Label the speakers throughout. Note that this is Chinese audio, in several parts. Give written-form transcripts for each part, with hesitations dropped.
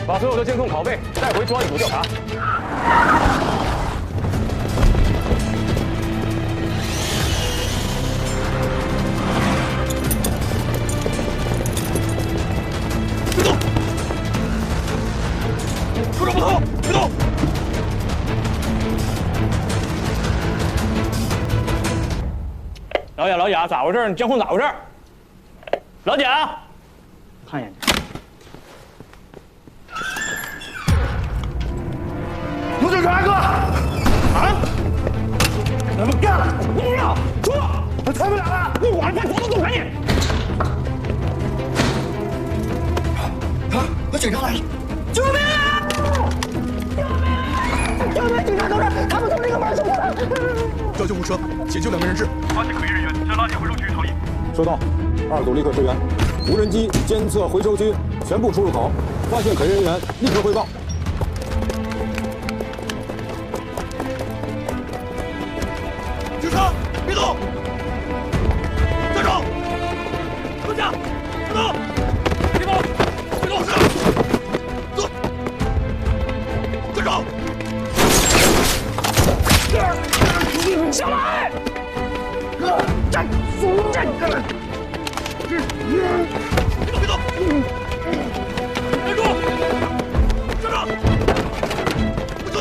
Speaker 1: 把所有的监控拷贝带回专案组调查。
Speaker 2: 别动！出手不逃！别动！
Speaker 1: 老贾，咋回事？你监控咋回事？老贾，
Speaker 3: 看一眼。
Speaker 2: 有警察哥！啊！咱们干了！不要！出！我才不了了！你管快走，赶紧！啊！有警察来了！救命啊！救命！救命！警察同志，他们从这个门出来了！
Speaker 4: 叫救护车，解救2名人质。
Speaker 5: 发现可疑人员向垃圾回收区逃逸。
Speaker 6: 收到，2组立刻支援，无人机监测回收区全部出入口，发现可疑人员立刻汇报。
Speaker 2: 警察，别动！站住！蹲下！站住！别动！别动！走！站住！下来！站住！站住！别动！站住！站住！不走！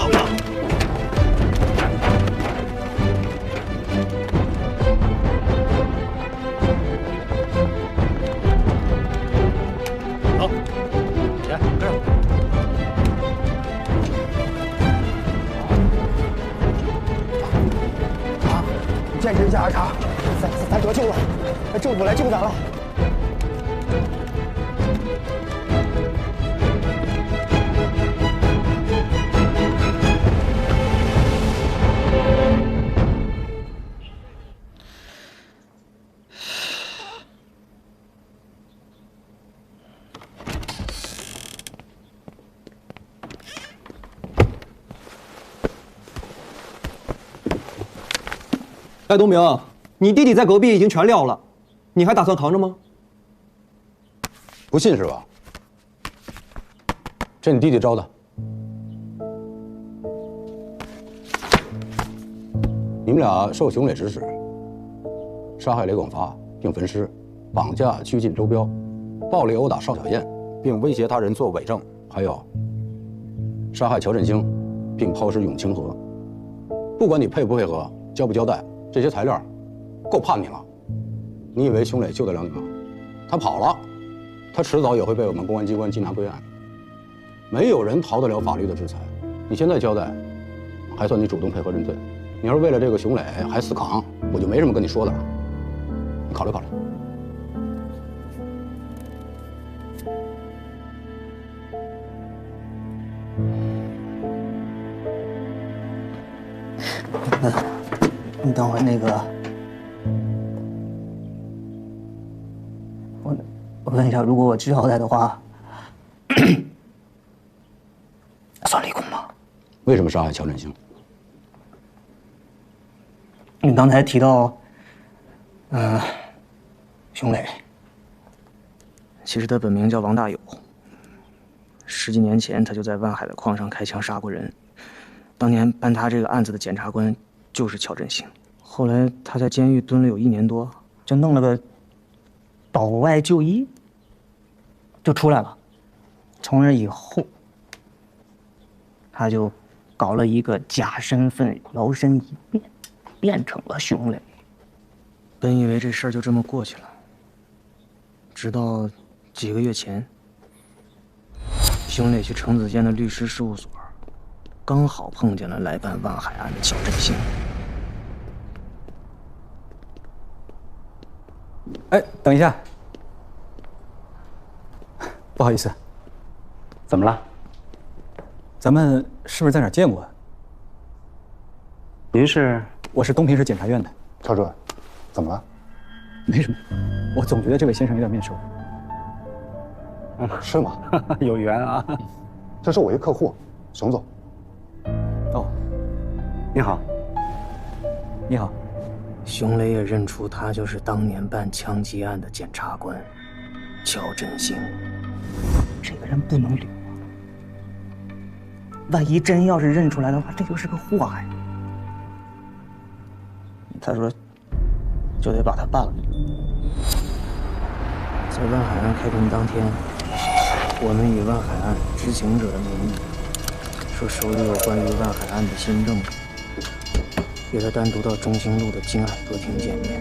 Speaker 7: 坚持一下，二厂，咱得救了，政府来救咱了。
Speaker 8: 戴东明，你弟弟在隔壁已经全撂了，你还打算扛着吗？
Speaker 6: 不信是吧？这你弟弟招的。你们俩受熊磊指使，杀害雷广发并焚尸，绑架拘禁周彪，暴力殴打邵小燕，并威胁他人作伪证，还有杀害乔振兴，并抛尸永清河。不管你配不配合，交不交代。 这些材料够判你了，你以为熊磊救得了你吗？他跑了，他迟早也会被我们公安机关缉拿归案。没有人逃得了法律的制裁。你现在交代，还算你主动配合认罪。你要是为了这个熊磊还死扛，我就没什么跟你说的了。你考虑考虑。
Speaker 3: 你等会儿那个，我问一下，如果我交代的话，算立功吗？
Speaker 6: 为什么杀害乔振兴？
Speaker 3: 你刚才提到，熊磊，其实他本名叫王大有，10几年前他就在万海的矿上开枪杀过人，当年办他这个案子的检察官就是乔振兴。 后来他在监狱蹲了有1年多，就弄了个保外就医，就出来了。从那以后，他就搞了一个假身份，摇身一变，变成了熊磊。本以为这事儿就这么过去了，直到几个月前，熊磊去程子健的律师事务所，刚好碰见了来办万海案的乔振兴。
Speaker 8: 哎，等一下，不好意思，
Speaker 7: 怎么了？
Speaker 8: 咱们是不是在哪儿见过？
Speaker 7: 您是？
Speaker 8: 我是东平市检察院的。
Speaker 4: 乔主任，怎么了？
Speaker 8: 没什么，我总觉得这位先生有点面熟。
Speaker 4: 是吗？
Speaker 7: 有缘啊！
Speaker 4: 这是我一客户，熊总。
Speaker 8: 哦，
Speaker 7: 你好。
Speaker 8: 你好。
Speaker 3: 熊磊也认出他就是当年办枪击案的检察官乔振兴。这个人不能留啊，万一真要是认出来的话，这就是个祸害。他说，就得把他办了。在万海岸开庭当天，我们以万海岸知情者的名义，说手里有关于万海岸的新证据，约他单独到中兴路的金海歌厅见面。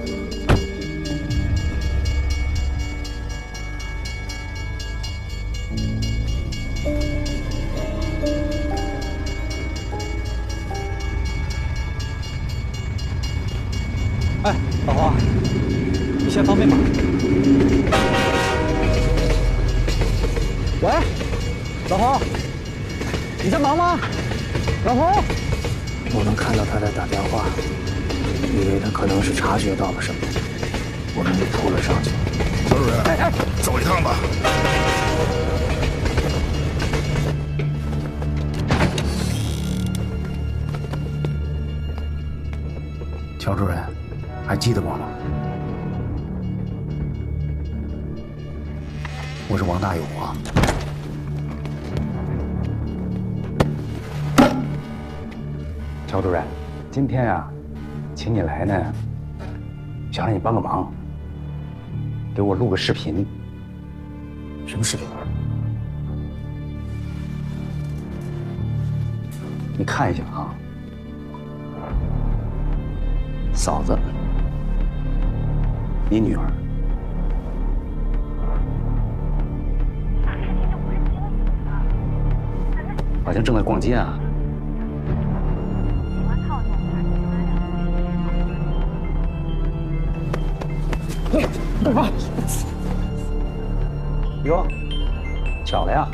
Speaker 8: 哎，老黄，你先方便吗？喂，老黄，你在忙吗？老黄，
Speaker 3: 我们看到他在打电话，以为他可能是察觉到了什么，我们就扑了上去。
Speaker 4: 小主任，走一趟吧。
Speaker 9: 乔主任，还记得我吗？我是王大有啊。乔主任，今天啊，请你来呢，想让你帮个忙，给我录个视频。什么视频？你看一下啊。嫂子，你女儿，好像正在逛街啊。哟，巧了呀，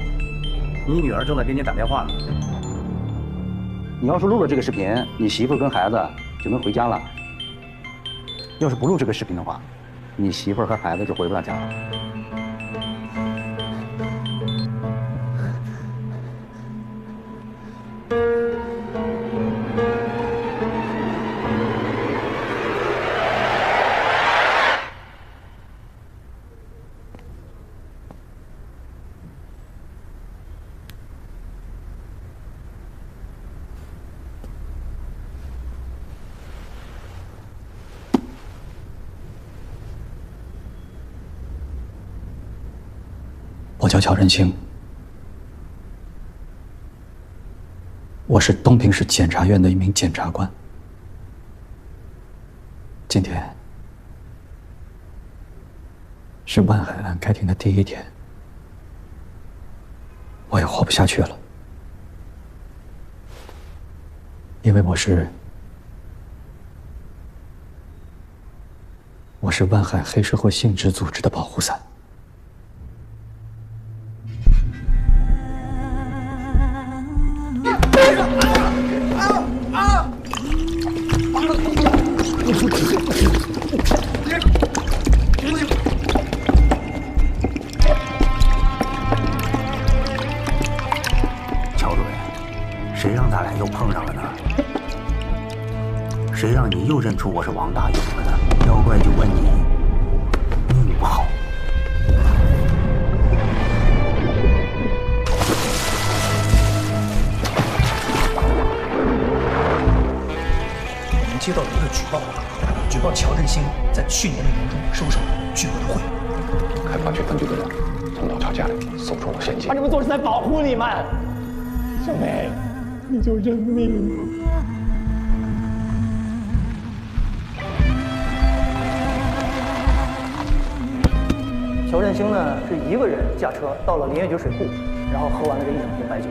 Speaker 9: 你女儿正在给你打电话呢。你要是录了这个视频，你媳妇跟孩子就能回家了。要是不录这个视频的话，你媳妇儿和孩子就回不了家了。我叫乔振兴，我是东平市检察院的一名检察官。今天是万海岸开庭的第一天，我也活不下去了，因为我是万海黑社会性质组织的保护伞。乔主任，谁让咱俩又碰上了呢？谁让你又认出我是王大勇了呢？妖怪就问你命不好。
Speaker 10: 我们接到了一个举报乔振兴在去年的年中收受巨额的贿赂。
Speaker 9: 开发区分局队长从老乔家里搜出了现金。
Speaker 1: 他这么做是在保护你们，小梅，你就认命。
Speaker 10: 乔振兴呢是一个人驾车到了林业局水库，然后喝完了这一整瓶白酒。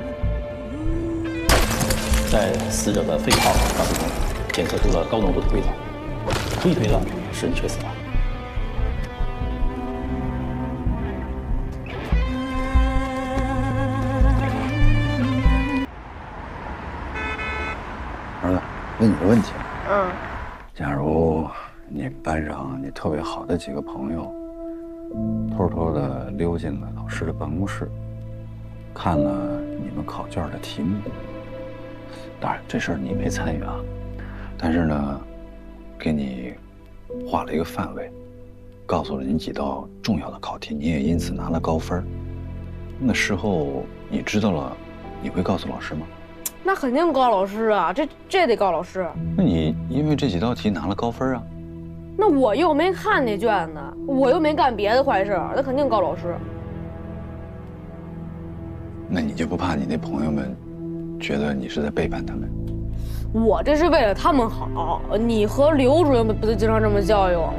Speaker 11: 在死者的肺泡当中检测出了高浓度的硅藻，可以推断是猝死亡。
Speaker 6: 儿子，问你个问题。假如你班上你特别好的几个朋友，偷偷的溜进了老师的办公室，看了你们考卷的题目，当然这事儿你没参与啊，但是呢，给你画了一个范围，告诉了你几道重要的考题，你也因此拿了高分。那事后你知道了，你会告诉老师吗？
Speaker 12: 那肯定高老师啊，这得高老师。
Speaker 13: 那你因为这几道题拿了高分啊？
Speaker 12: 那我又没看那卷子，我又没干别的坏事，那肯定高老师。
Speaker 13: 那你就不怕你那朋友们觉得你是在背叛他们？
Speaker 12: 我这是为了他们好，你和刘主任不就经常这么教育我吗？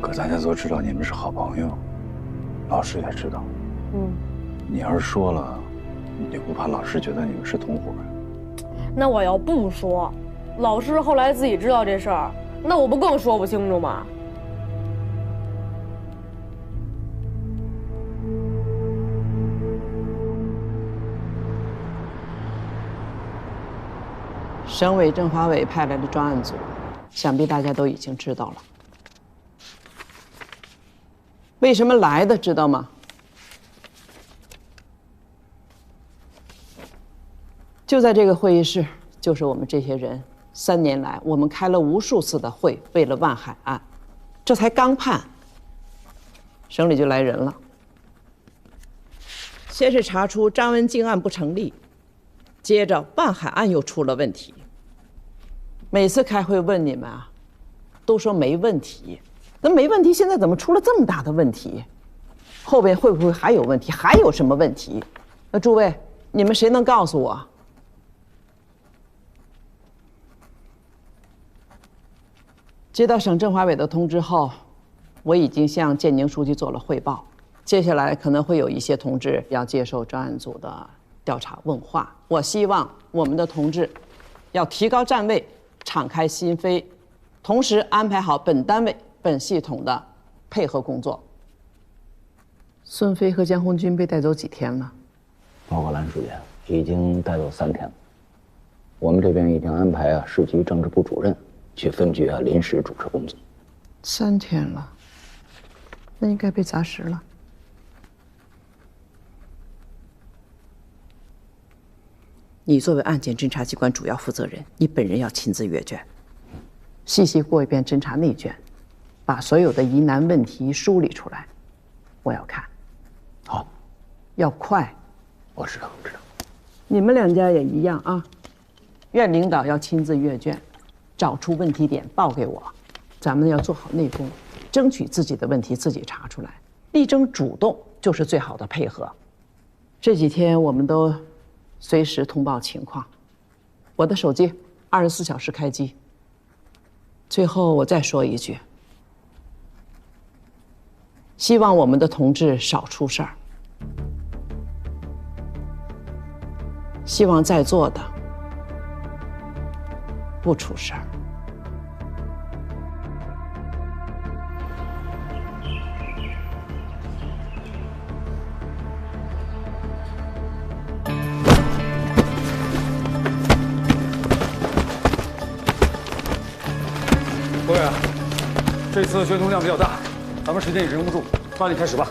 Speaker 13: 可大家都知道你们是好朋友，老师也知道。你要是说了，你就不怕老师觉得你们是同伙？
Speaker 12: 那我要不说，老师后来自己知道这事儿，那我不更说不清楚吗？
Speaker 14: 省委政法委派来的专案组，想必大家都已经知道了。为什么来的，知道吗？就在这个会议室，就是我们这些人3年来，我们开了无数次的会，为了万海案，这才刚判，省里就来人了。先是查出张文静案不成立，接着万海案又出了问题。每次开会问你们啊，都说没问题，那没问题，现在怎么出了这么大的问题？后边会不会还有问题？还有什么问题？那诸位，你们谁能告诉我？接到省政法委的通知后，我已经向建宁书记做了汇报。接下来可能会有一些同志要接受专案组的调查问话。我希望我们的同志要提高站位，敞开心扉，同时安排好本单位、本系统的配合工作。孙飞和江红军被带走几天了？
Speaker 11: 报告蓝书记，已经带走3天了。我们这边已经安排市局政治部主任去分局临时主持工作。
Speaker 14: 3天了，那应该被砸实了。你作为案件侦查机关主要负责人，你本人要亲自阅卷，细细过一遍侦查内卷，把所有的疑难问题梳理出来，我要看。
Speaker 11: 好，
Speaker 14: 要快。
Speaker 11: 我知道，我知道。
Speaker 14: 你们2家也一样啊，院领导要亲自阅卷，找出问题点报给我，咱们要做好内功，争取自己的问题自己查出来，力争主动就是最好的配合。这几天我们都随时通报情况，我的手机24小时开机。最后我再说一句，希望我们的同志少出事儿，希望在座的不出事儿。
Speaker 2: 各位啊，这次宣通量比较大，咱们时间也忍不住，抓紧开始吧。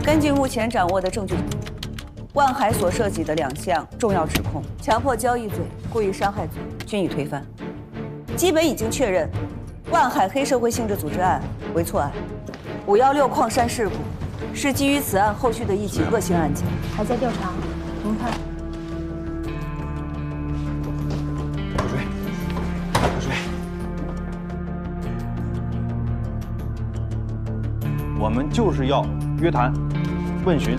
Speaker 15: 根据目前掌握的证据，万海所涉及的2项重要指控——强迫交易罪、故意伤害罪，均已推翻。基本已经确认，万海黑社会性质组织案为错案，516矿山事故是基于此案后续的一起恶性案件，
Speaker 16: 还在调查。您看，
Speaker 2: 口水，口水。我们就是要约谈、问询，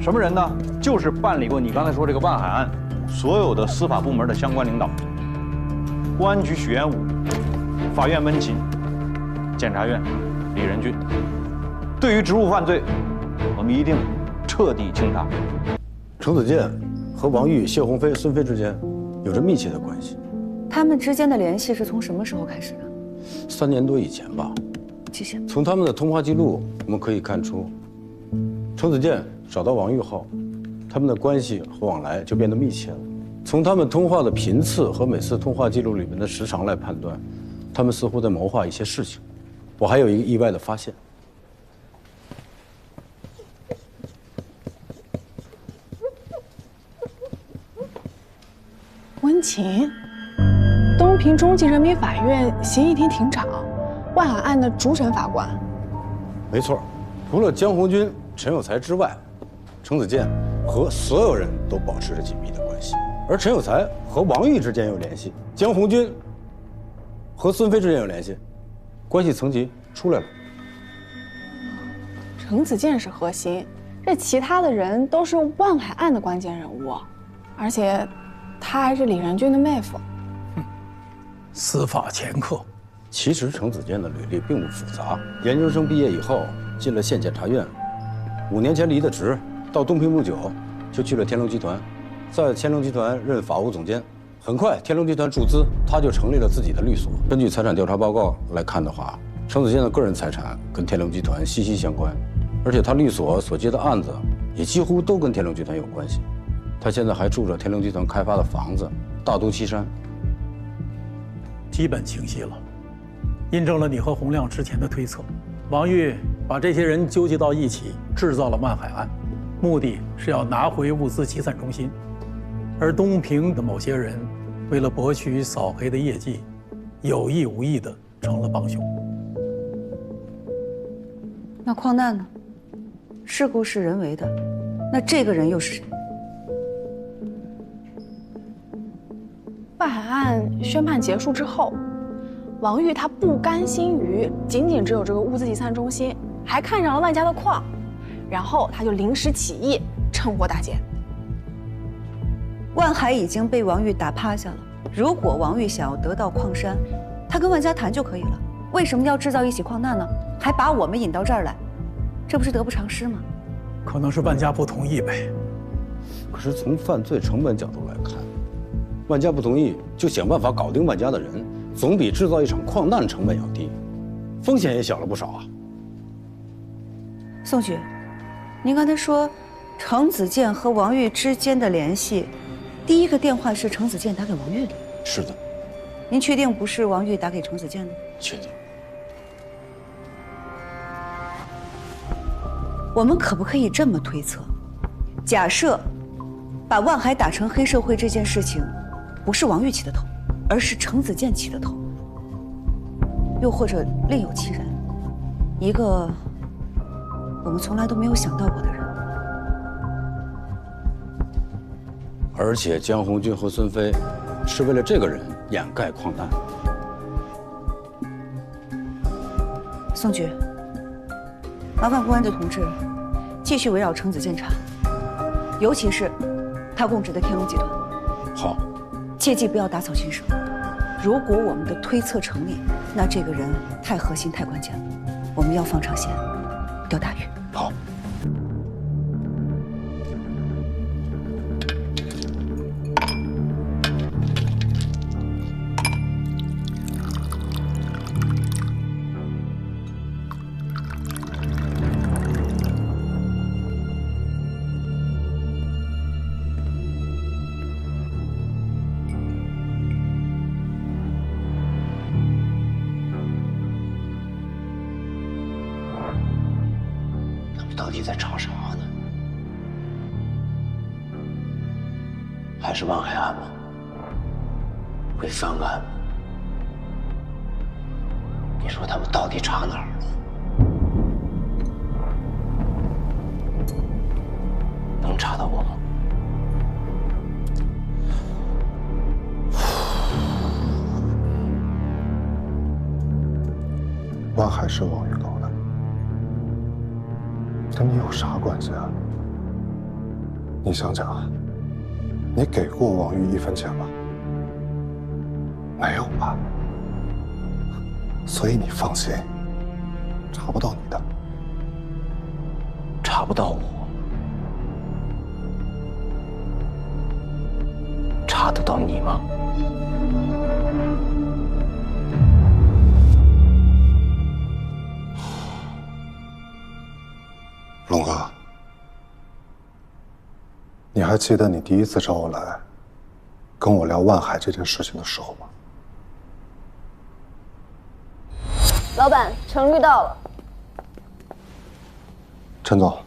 Speaker 2: 什么人呢？就是办理过你刚才说这个万海案所有的司法部门的相关领导。公安局许元武，法院温琴，检察院李仁俊。对于职务犯罪，我们一定彻底清查。
Speaker 6: 程子健和王玉、谢鸿飞、孙飞之间有着密切的关系。
Speaker 15: 他们之间的联系是从什么时候开始的
Speaker 6: ？3年多以前吧。
Speaker 15: 谢谢。
Speaker 6: 从他们的通话记录，我们可以看出，程子健找到王玉后，他们的关系和往来就变得密切了。从他们通话的频次和每次通话记录里面的时长来判断，他们似乎在谋划一些事情。我还有一个意外的发现。
Speaker 17: 温情，东平中级人民法院刑议庭庭长，万海案的主审法官。
Speaker 6: 没错，除了江红军、陈有才之外，程子健和所有人都保持着紧密的关系。而陈有才和王玉之间有联系，江红军和孙飞之间有联系，关系层级出来了。
Speaker 17: 程子健是核心，这其他的人都是万海案的关键人物，而且他还是李仁俊的妹夫。
Speaker 10: 司法掮客。
Speaker 6: 其实程子健的履历并不复杂，研究生毕业以后进了县检察院，5年前离的职，到东平不久就去了天龙集团，在天龙集团任法务总监。很快，天龙集团注资，他就成立了自己的律所。根据财产调查报告来看的话，程子健的个人财产跟天龙集团息息相关，而且他律所所接的案子也几乎都跟天龙集团有关系。他现在还住着天龙集团开发的房子，大都七山。
Speaker 10: 基本清晰了，印证了你和洪亮之前的推测。王玉把这些人纠集到一起，制造了万海案，目的是要拿回物资集散中心。而东平的某些人为了博取扫黑的业绩，有意无意的成了帮凶。
Speaker 15: 那矿难呢？事故是人为的，那这个人又是谁？
Speaker 17: 万海案宣判结束之后，王玉他不甘心于仅仅只有这个物资集散中心，还看上了万家的矿，然后他就临时起意，趁火打劫。
Speaker 15: 万海已经被王玉打趴下了，如果王玉想要得到矿山，他跟万家谈就可以了。为什么要制造一起矿难呢？还把我们引到这儿来，这不是得不偿失吗？
Speaker 10: 可能是万家不同意呗。
Speaker 6: 可是从犯罪成本角度来看，万家不同意就想办法搞定万家的人，总比制造一场矿难成本要低，风险也小了不少啊。
Speaker 15: 宋局，您刚才说程子健和王玉之间的联系，第一个电话是程子健打给王玉的。
Speaker 6: 是的。
Speaker 15: 您确定不是王玉打给程子健的？
Speaker 6: 确定。
Speaker 15: 我们可不可以这么推测？假设把万海打成黑社会这件事情，不是王玉起的头，而是程子健起的头，又或者另有其人，一个我们从来都没有想到过的人。
Speaker 6: 而且江红军和孙飞是为了这个人掩盖矿难。
Speaker 15: 宋局，麻烦公安的同志继续围绕程子健查，尤其是他供职的天龙集团。
Speaker 6: 好，
Speaker 15: 切记不要打草惊蛇。如果我们的推测成立，那这个人太核心、太关键了，我们要放长线，钓大鱼。
Speaker 6: 好。
Speaker 11: 到底在吵啥呢？还是万海案吗？会翻案吗？你说他们到底查哪儿了？能查到我吗？
Speaker 18: 万海是王玉搞的，跟你有啥关系啊？你想想，你给过王玉1分钱吗？没有吧？所以你放心，查不到你的。
Speaker 11: 查不到我，查得到你吗？
Speaker 18: 龙哥，你还记得你第一次找我来，跟我聊万海这件事情的时候吗？
Speaker 12: 老板，程律到了。
Speaker 18: 陈总，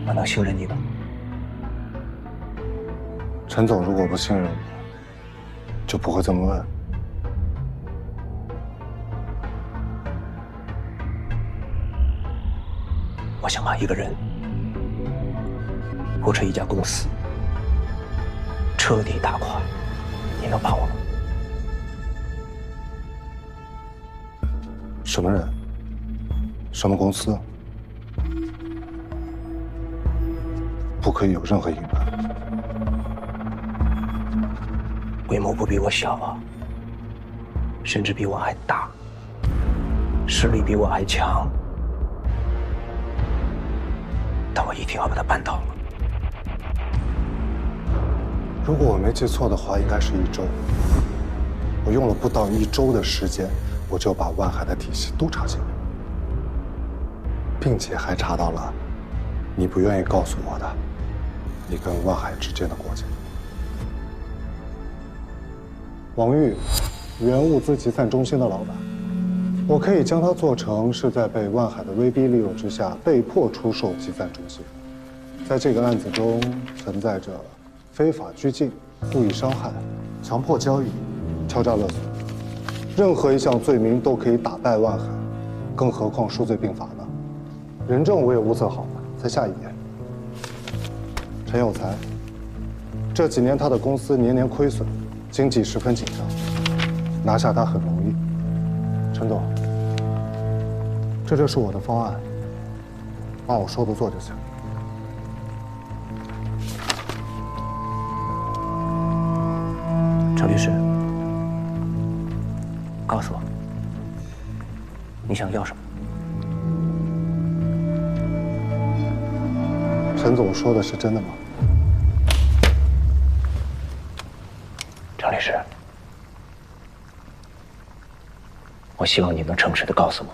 Speaker 3: 我能信任你吗？
Speaker 18: 陈总如果不信任我，就不会这么问。
Speaker 3: 我想把一个人，或者一家公司彻底打垮，你能把握吗？
Speaker 18: 什么人？什么公司？不可以有任何隐瞒。
Speaker 3: 规模不比我小啊，甚至比我还大，实力比我还强，但我一定要把它办到了。
Speaker 18: 如果我没记错的话，应该是1周。我用了不到1周的时间，我就把万海的体系都查清了，并且还查到了你不愿意告诉我的，你跟万海之间的过节。王玉，原物资集散中心的老板，我可以将他做成是在被万海的威逼利诱之下被迫出售集散中心。在这个案子中存在着非法拘禁、故意伤害、强迫交易、敲诈勒索，任何一项罪名都可以打败万海，更何况数罪并罚呢？人证我也物色好了，再下一页。陈有才，这几年他的公司年年亏损，经济十分紧张，拿下他很容易。陈总，这就是我的方案，按我说的做就行。
Speaker 3: 程律师，告诉我，你想要什么？
Speaker 18: 陈总说的是真的吗？
Speaker 3: 程律师，我希望你能诚实的告诉我，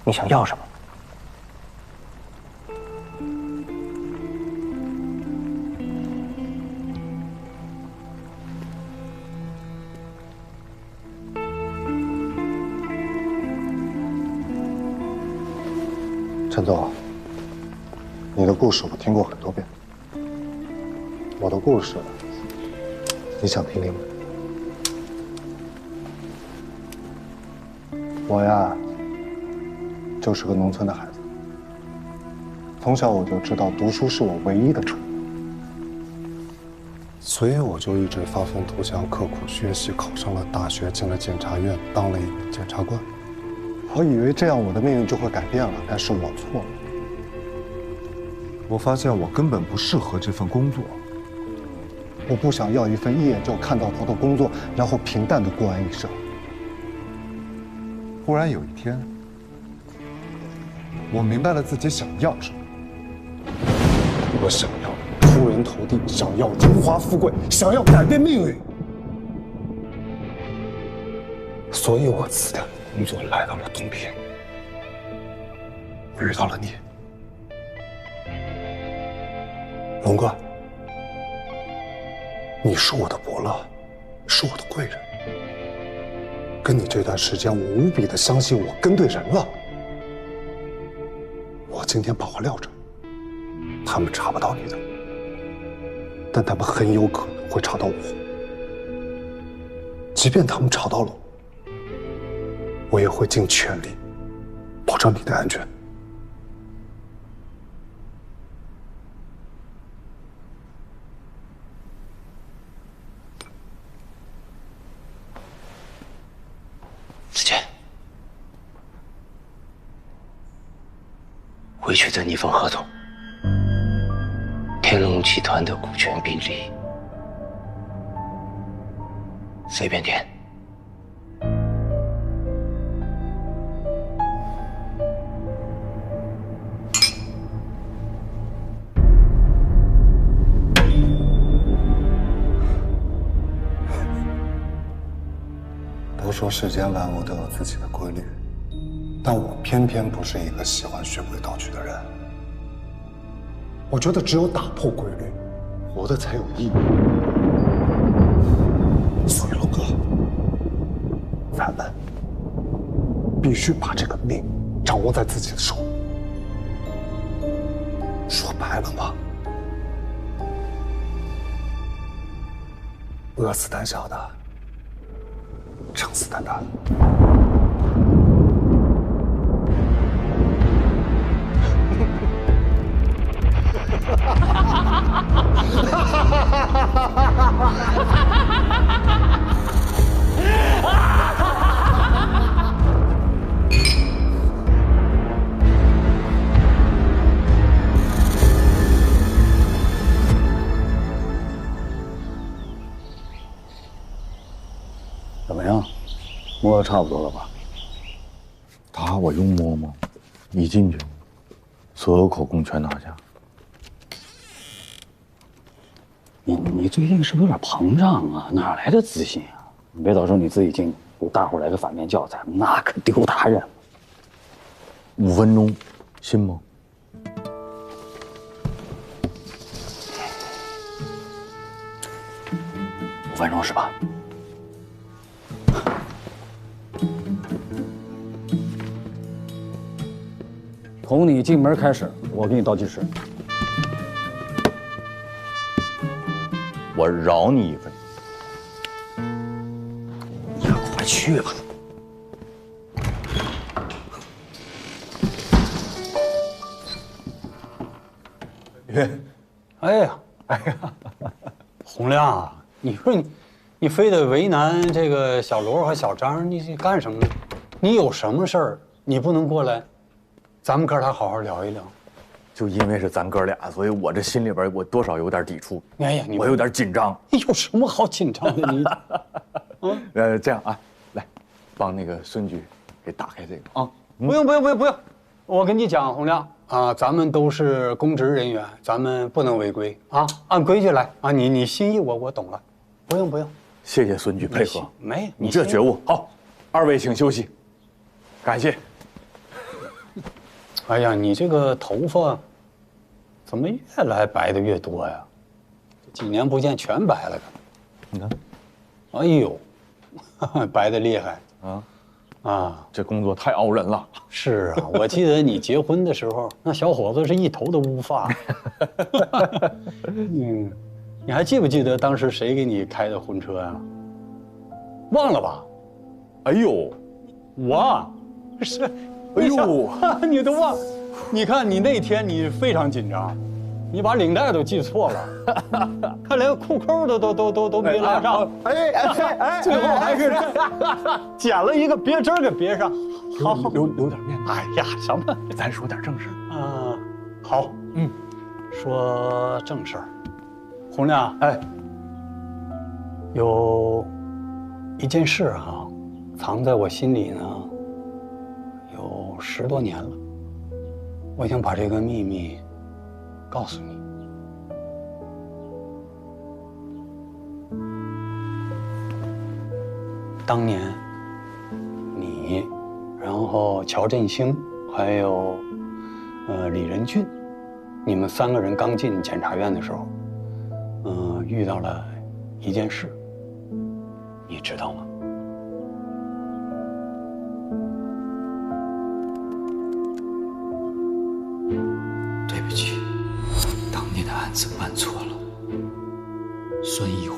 Speaker 3: 你想要什么。
Speaker 18: 陈总，你的故事我听过很多遍，我的故事，你想听听吗？我呀，就是个农村的孩子，从小我就知道读书是我唯一的出路，所以我就一直发愤图强，刻苦学习，考上了大学，进了检察院，当了一名检察官。我以为这样我的命运就会改变了，但是我错了。我发现我根本不适合这份工作。我不想要一份一眼就看到头的工作，然后平淡的过完一生。忽然有一天，我明白了自己想要什么。我想要出人头地，想要荣华富贵，想要改变命运。所以我辞掉工作，来到了东平。我遇到了你，龙哥。你是我的伯乐，是我的贵人。跟你这段时间，我无比的相信我跟对人了。我今天把话撂这，他们查不到你的，但他们很有可能会查到我。即便他们查到了我也会尽全力保障你的安全。
Speaker 3: 子健，回去的那份合同，天龙集团的股权比例随便填。
Speaker 18: 都说世间万物都有自己的规律，但我偏偏不是一个喜欢循规蹈矩的人。我觉得只有打破规律，活得才有意义。所以，龙哥，咱们必须把这个命掌握在自己的手里。说白了嘛，饿死胆小的，撑死胆大的。
Speaker 13: 怎么样，摸得差不多了吧？他我用摸吗？一进去，所有口供全拿下。
Speaker 9: 你最近是不是有点膨胀啊？哪来的自信啊？你别到时候你自己进，给大伙来个反面教材，那可丢大人。
Speaker 13: 5分钟，信吗
Speaker 9: ？5分钟是吧？从你进门开始，我给你倒计时。
Speaker 13: 我饶你1分钟。
Speaker 9: 你可快去吧。哎呀，洪亮啊，你说你非得为难这个小罗和小张，你干什么呢？你有什么事儿，你不能过来，咱们哥俩好好聊一聊。
Speaker 13: 就因为是咱哥俩，所以我这心里边我多少有点抵触。
Speaker 9: 哎呀，
Speaker 13: 我有点紧张。
Speaker 9: 有什么好紧张的你？
Speaker 13: 这样啊，来，帮那个孙局给打开这个啊。
Speaker 9: 不用，我跟你讲，洪亮啊，咱们都是公职人员，咱们不能违规啊，按规矩来啊。你心意我懂了，不用。
Speaker 13: 谢谢孙局配合。
Speaker 9: 没，
Speaker 13: 你这觉悟好。2位请休息，感谢。
Speaker 9: 哎呀，你这个头发怎么越来白的越多呀？几年不见全白了，
Speaker 13: 你看，
Speaker 9: 哎呦，白的厉害啊！
Speaker 13: 这工作太熬人了。
Speaker 9: 是啊，我记得你结婚的时候，那小伙子是一头的乌发。你还记不记得当时谁给你开的婚车呀？忘了吧？
Speaker 13: 哎呦，
Speaker 9: 我是。哎呦，你都忘？你看你那天你非常紧张，你把领带都系错了，看连裤扣都没拉上。最后还是剪了一个别针给别上，好
Speaker 13: 留点面子。
Speaker 9: 哎呀，什么？
Speaker 13: 咱说点正事
Speaker 9: 啊。好，说正事儿。洪亮，有一件事啊，藏在我心里呢。有10多年了，我想把这个秘密告诉你。当年，你，然后乔振兴，还有李仁俊，你们3个人刚进检察院的时候，遇到了一件事，你知道吗？
Speaker 19: 对不起，当年的案子办错了。孙一虎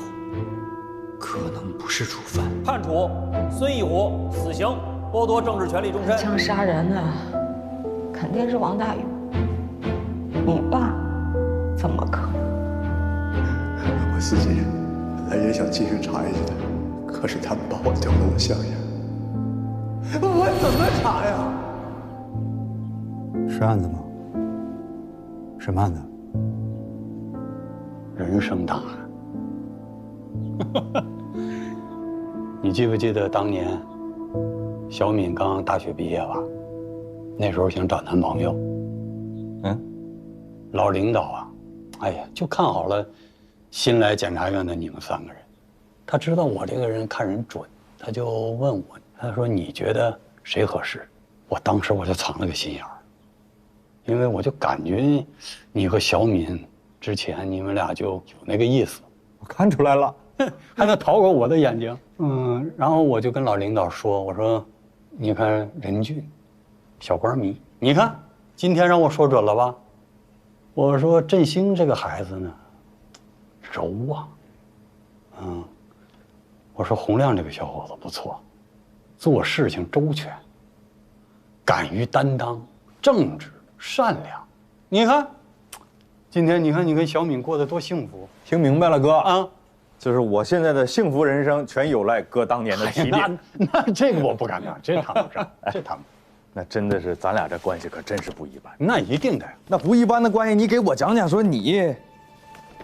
Speaker 19: 可能不是主犯。
Speaker 20: 判处孙一虎死刑，剥夺政治权利终身。
Speaker 21: 枪杀人的肯定是王大勇，你爸怎么可能？
Speaker 22: 我自己本来也想继续查下去的，可是他们把我调到了襄阳。
Speaker 19: 我怎么查呀？
Speaker 9: 是案子吗？什么案子？人生档案。你记不记得当年小敏刚大学毕业吧？那时候想找男朋友，老领导啊，哎呀，就看好了新来检察院的你们3个人。他知道我这个人看人准，他就问我，他说你觉得谁合适？
Speaker 5: 我当时我就藏了个心眼儿，因为我就感觉你和小敏之前你们俩就有那个意思，
Speaker 2: 我看出来了，
Speaker 5: 还能逃过我的眼睛。然后我就跟老领导说，我说，你看任俊，小官迷，你看今天让我说准了吧？我说振兴这个孩子呢，柔啊，我说洪亮这个小伙子不错，做事情周全，敢于担当，正直善良。你看，今天你看你跟小敏过得多幸福。
Speaker 2: 听明白了，哥啊，就是我现在的幸福人生全有赖哥当年的提点。
Speaker 5: 那这个我不敢当，真谈不上，这谈不上。
Speaker 2: 那真的是咱俩这关系可真是不一般。
Speaker 5: 那一定的，
Speaker 2: 那不一般的关系，你给我讲讲，说你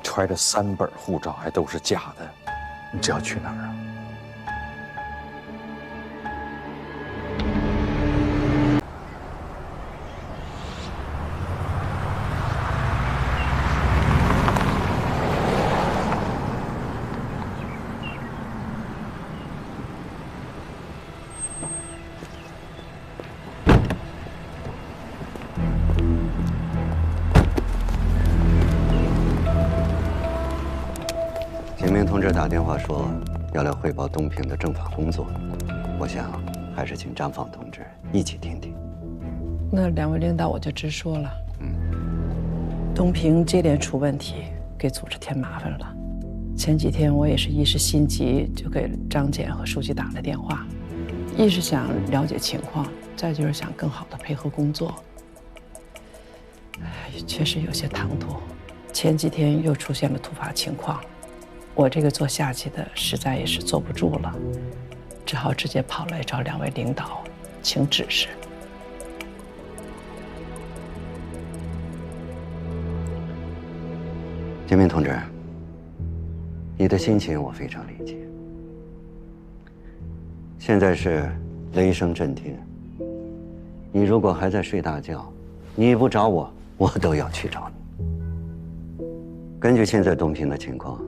Speaker 2: 揣着3本护照还都是假的，你这要去哪儿啊？
Speaker 7: 景明同志打电话说要来汇报东平的政法工作，我想还是请张放同志一起听听。
Speaker 14: 那2位领导我就直说了，东平接连出问题，给组织添麻烦了。前几天我也是一时心急，就给张检和书记打了电话，一是想了解情况，再就是想更好的配合工作。确实有些唐突，前几天又出现了突发情况。我这个做下级的实在也是坐不住了，只好直接跑来找2位领导请指示。
Speaker 7: 景明同志，你的心情我非常理解。现在是雷声震天，你如果还在睡大觉，你不找我，我都要去找你。根据现在东平的情况，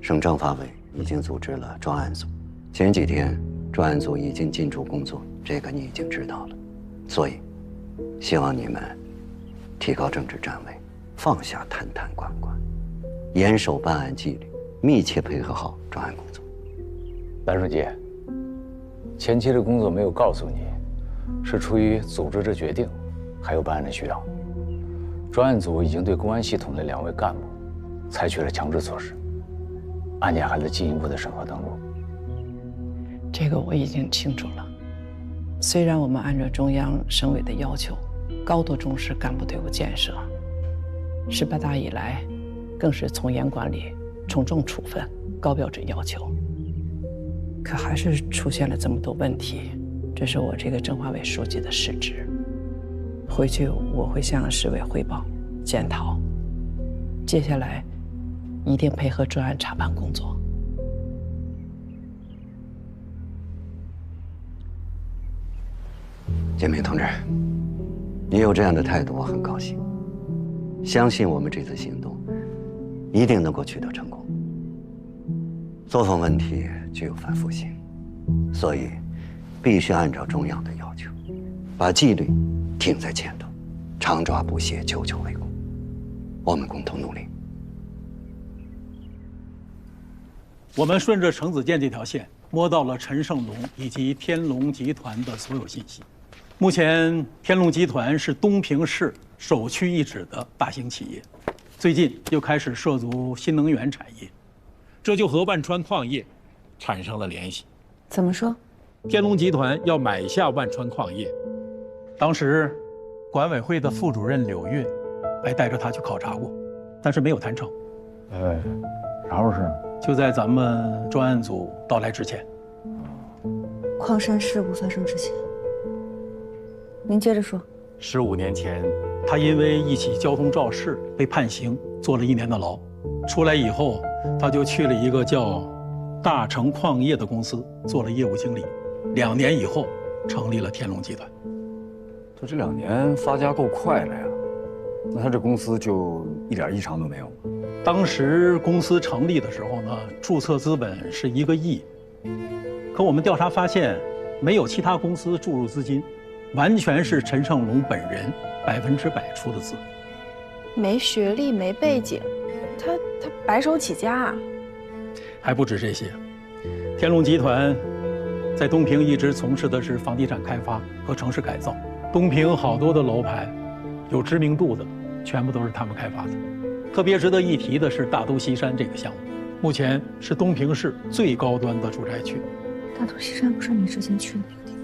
Speaker 7: 省政法委已经组织了专案组，前几天专案组已经进驻工作，这个你已经知道了。所以，希望你们提高政治站位，放下谈谈管管，严守办案纪律，密切配合好专案工作。
Speaker 13: 蓝书记，前期的工作没有告诉你，是出于组织的决定，还有办案的需要。专案组已经对公安系统的2位干部采取了强制措施，案件还在进一步的审核登录。
Speaker 14: 这个我已经清楚了。虽然我们按照中央、省委的要求，高度重视干部队伍建设，18大以来，更是从严管理、从重处分、高标准要求。可还是出现了这么多问题，这是我这个政法委书记的失职。回去我会向市委汇报检讨，接下来一定配合专案查办工作。
Speaker 7: 建明同志，你有这样的态度，我很高兴。相信我们这次行动一定能够取得成功。作风问题具有反复性，所以必须按照中央的要求，把纪律挺在前头，常抓不懈，久久为功。我们共同努力。
Speaker 10: 我们顺着程子健这条线，摸到了陈胜龙以及天龙集团的所有信息。目前，天龙集团是东平市首屈一指的大型企业，最近又开始涉足新能源产业，这就和万川矿业产生了联系。
Speaker 15: 怎么说？
Speaker 10: 天龙集团要买下万川矿业，当时管委会的副主任柳运还带着他去考察过，但是没有谈成。
Speaker 13: 啥回事？
Speaker 10: 就在咱们专案组到来之前。
Speaker 15: 矿山事故发生之前。您接着说。
Speaker 10: 15年前，他因为一起交通肇事被判刑，坐了1年的牢。出来以后，他就去了一个叫大成矿业的公司做了业务经理。2年以后，成立了天龙集团。
Speaker 13: 他这2年发家够快了呀，那他这公司就一点异常都没有吗？
Speaker 10: 当时公司成立的时候呢，注册资本是1个亿，可我们调查发现，没有其他公司注入资金，完全是陈胜龙本人100%出的字。
Speaker 17: 没学历，没背景，他白手起家啊。
Speaker 10: 还不止这些，天龙集团在东平一直从事的是房地产开发和城市改造。东平好多的楼盘，有知名度的，全部都是他们开发的。特别值得一提的是大都西山这个项目，目前是东平市最高端的住宅区。
Speaker 16: 大都西山不是你之前去的那个地方？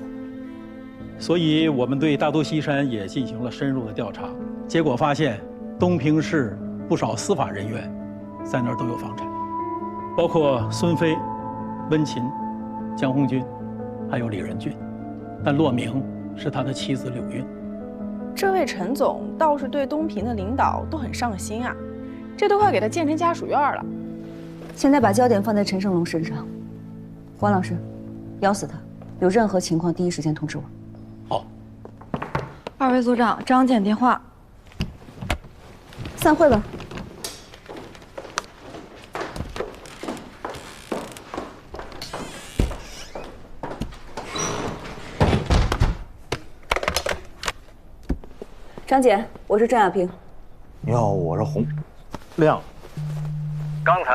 Speaker 10: 所以我们对大都西山也进行了深入的调查，结果发现东平市不少司法人员在那儿都有房产，包括孙飞、温琴、江红军，还有李仁俊，但落名是他的妻子柳运。
Speaker 17: 这位陈总倒是对东平的领导都很上心啊，这都快给他建成家属院了。
Speaker 15: 现在把焦点放在陈胜龙身上，黄老师，咬死他，有任何情况第一时间通知我。
Speaker 10: 好。
Speaker 16: 二位组长，张检电话。
Speaker 15: 散会吧。张检，我是郑亚萍。
Speaker 2: 你好，我是洪亮。
Speaker 13: 刚才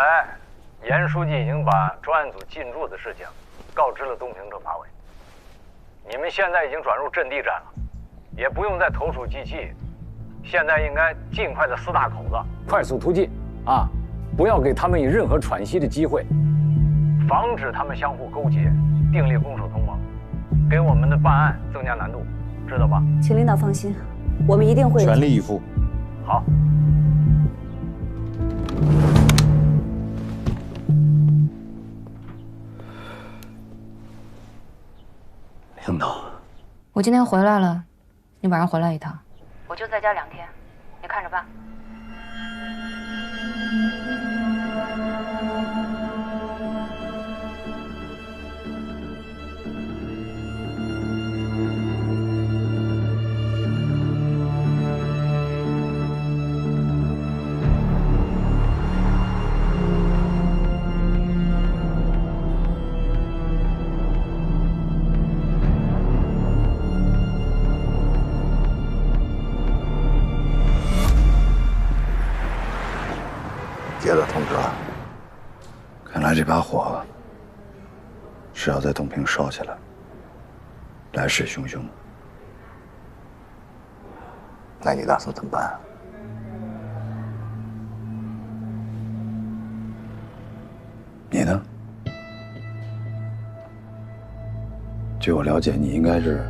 Speaker 13: 严书记已经把专案组进驻的事情告知了东平政法委。你们现在已经转入阵地战了，也不用再投鼠忌器，现在应该尽快的撕大口子，快速突进啊！不要给他们以任何喘息的机会，防止他们相互勾结，订立攻守同盟，给我们的办案增加难度，知道吧？
Speaker 15: 请领导放心，我们一定会
Speaker 2: 全力以赴。
Speaker 13: 好。
Speaker 2: 领导，
Speaker 16: 我今天回来了，你晚上回来一趟。我就在家2天，你看着办。
Speaker 6: 接到通知了，看来这把火是要在东平烧起来，来势汹汹。那你打算怎么办？你呢？据我了解，你应该是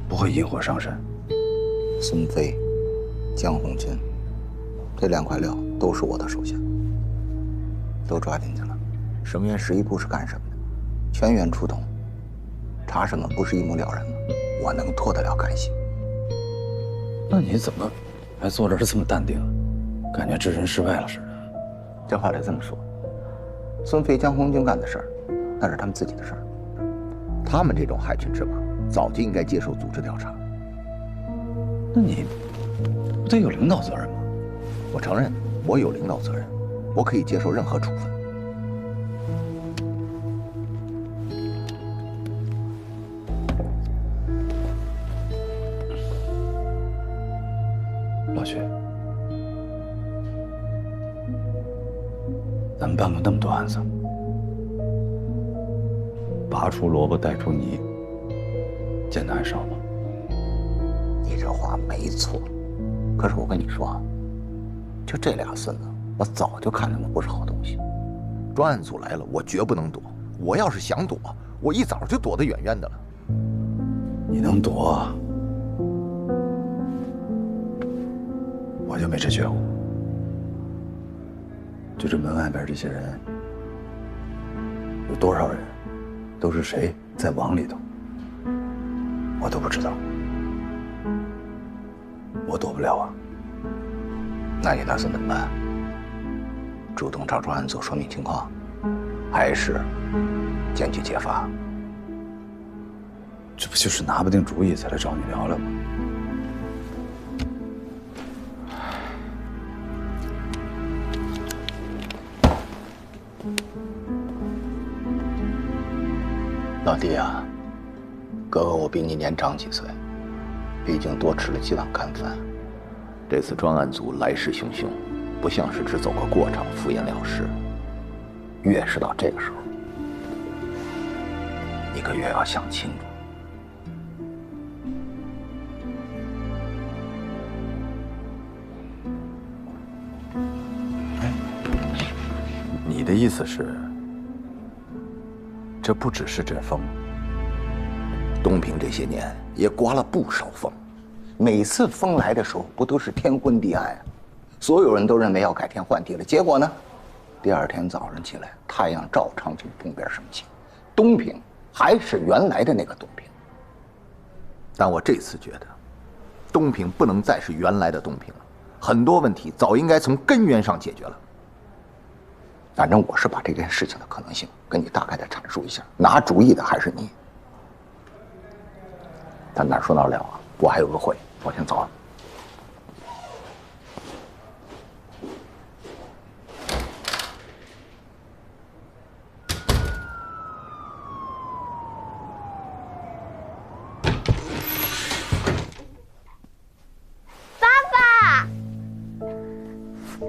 Speaker 6: 不会引火上身。
Speaker 4: 孙飞、江红军。这2块料都是我的手下，都抓进去了。什么院11部是干什么的？全员出动，查什么不是一目了然吗？我能脱得了干系？
Speaker 6: 那你怎么还坐这儿这么淡定，感觉置身事外了似的？
Speaker 4: 这话得这么说，孙飞、江红军干的事儿，那是他们自己的事儿。他们这种害群之马，早就应该接受组织调查。
Speaker 6: 那你不得有领导责任吗？
Speaker 4: 我承认我有领导责任，我可以接受任何处分。
Speaker 6: 老徐，咱们办过那么多案子，拔出萝卜带出泥，见的还少吗？
Speaker 4: 你这话没错，可是我跟你说啊，就这俩孙子，我早就看他们不是好东西。专案组来了，我绝不能躲。我要是想躲，我一早就躲得远远的了。
Speaker 6: 你能躲，我就没这觉悟。就这门外边这些人，有多少人，都是谁在往里头，我都不知道。我躲不了啊。
Speaker 4: 那你打算怎么办？主动找专案组说明情况，还是坚决揭发？
Speaker 6: 这不就是拿不定主意才来找你聊聊吗？
Speaker 4: 老弟啊，哥哥，我比你年长几岁，毕竟多吃了几碗干饭。这次专案组来势汹汹，不像是只走个过场，敷衍了事。越是到这个时候，你可越要想清楚。
Speaker 1: 你的意思是，这不只是阵风？
Speaker 4: 东平这些年也刮了不少风，每次风来的时候，不都是天昏地暗啊？所有人都认为要改天换地了，结果呢？第二天早上起来，太阳照常从东边升起，东平还是原来的那个东平。但我这次觉得，东平不能再是原来的东平了，很多问题早应该从根源上解决了。反正我是把这件事情的可能性跟你大概的阐述一下，拿主意的还是你。但哪说哪了啊？我还有个会，我先走了。